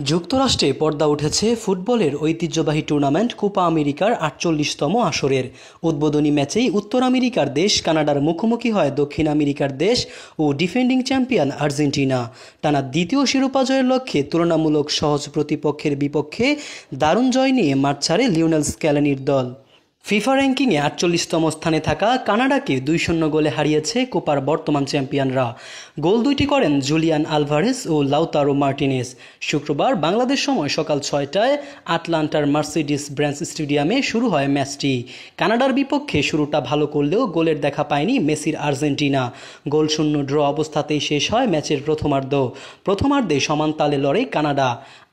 যুক্তরাষ্ট্রে পর্দা উঠেছে ফুটবলের ঐতিহ্যবাহী টুর্নামেন্ট কোপা আমেরিকার ৪৮তম আসরের উদ্বোধনী ম্যাচেই উত্তর আমেরিকার দেশ কানাডার মুখোমুখি হয় দক্ষিণ আমেরিকার দেশ ও ডিফেন্ডিং চ্যাম্পিয়ন আর্জেন্টিনা। টানা দ্বিতীয় শিরোপা জয়ের লক্ষ্যে তুলনামূলক সহজ প্রতিপক্ষের বিপক্ষে দারুণ জয় নিয়ে মাঠ ছাড়ে লিওনেল স্ক্যালোনির দল। ফিফা র্যাঙ্কিংয়ে ৪৮তম স্থানে থাকা কানাডাকে ২-০ গোলে হারিয়েছে কোপার বর্তমান চ্যাম্পিয়নরা। গোল দুইটি করেন জুলিয়ান আলভারেজ ও লাউতারো মার্টিনেজ। শুক্রবার বাংলাদেশ সময় সকাল ৬টায় আটলান্টার মার্সিডিস ব্রেঞ্জ স্টেডিয়ামে শুরু হয় ম্যাচটি। কানাডার বিপক্ষে শুরুটা ভালো করলেও গোলের দেখা পায়নি মেসির আর্জেন্টিনা। গোলশূন্য ড্র অবস্থাতেই শেষ হয় ম্যাচের প্রথমার্ধে সমান তালে লড়ে কানাডা।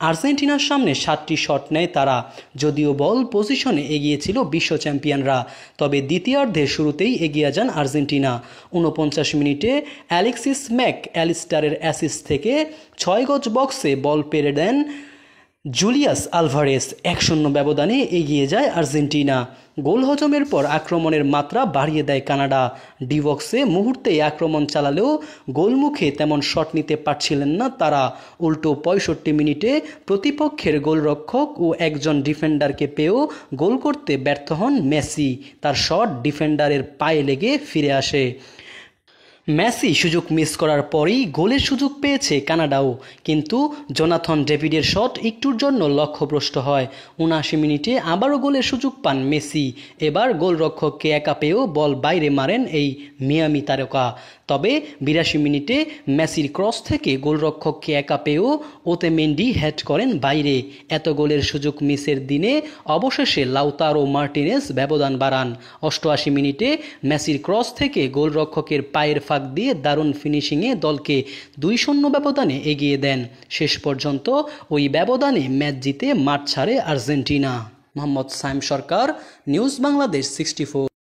আর্জেন্টিনার সামনে ৭টি শট নেয় তারা। যদিও বল পজিশনে এগিয়ে ছিল বিশ্ব চ্যাম্পিয়নরা, তবে দ্বিতীয়ার্ধে শুরুতেই এগিয়ে যান আর্জেন্টিনা। ৪৯ মিনিটে অ্যালেক্সিস ম্যাক অ্যালিস্টারের অ্যাসিস্ট থেকে ৬ গজ বক্সে বল পেরে দেন জুলিয়াস আলভারেজ। ১-০ ব্যবধানে এগিয়ে যায় আর্জেন্টিনা। গোল হজমের পর আক্রমণের মাত্রা বাড়িয়ে দেয় কানাডা। ডি বক্সে মুহূর্তেই আক্রমণ চালালেও গোলমুখে তেমন শট নিতে পারছিলেন না তারা। উল্টো ৬৫ মিনিটে প্রতিপক্ষের গোলরক্ষক ও একজন ডিফেন্ডারকে পেয়েও গোল করতে ব্যর্থ হন মেসি। তার শট ডিফেন্ডারের পায়ে লেগে ফিরে আসে। মেসি সুযোগ মিস করার পরেই গোলের সুযোগ পেয়েছে কানাডাও, কিন্তু জোনাথন ডেভিডের শট একটুর জন্য লক্ষ্যভ্রষ্ট হয়। ৭৯ মিনিটে আবারও গোলের সুযোগ পান মেসি। এবার গোলরক্ষককে একা পেয়েও বল বাইরে মারেন এই মিয়ামি তারকা। তবে ৮২ মিনিটে মেসির ক্রস থেকে গোলরক্ষককে একা পেয়েও ওতেমেন্ডি হেড করেন বাইরে। এত গোলের সুযোগ মিসের দিনে অবশেষে লাউতারো মার্টিনেজ ব্যবধান বাড়ান। ৮৮ মিনিটে মেসির ক্রস থেকে গোলরক্ষকের পায়ের ফাঁক দিয়ে দারুণ ফিনিশিংয়ে দলকে ২-০ ব্যবধানে এগিয়ে দেন। শেষ পর্যন্ত ওই ব্যবধানে ম্যাচ জিতে মাঠ ছাড়ে আর্জেন্টিনা। মোহাম্মদ সাইম সরকার, নিউজ বাংলাদেশ 64।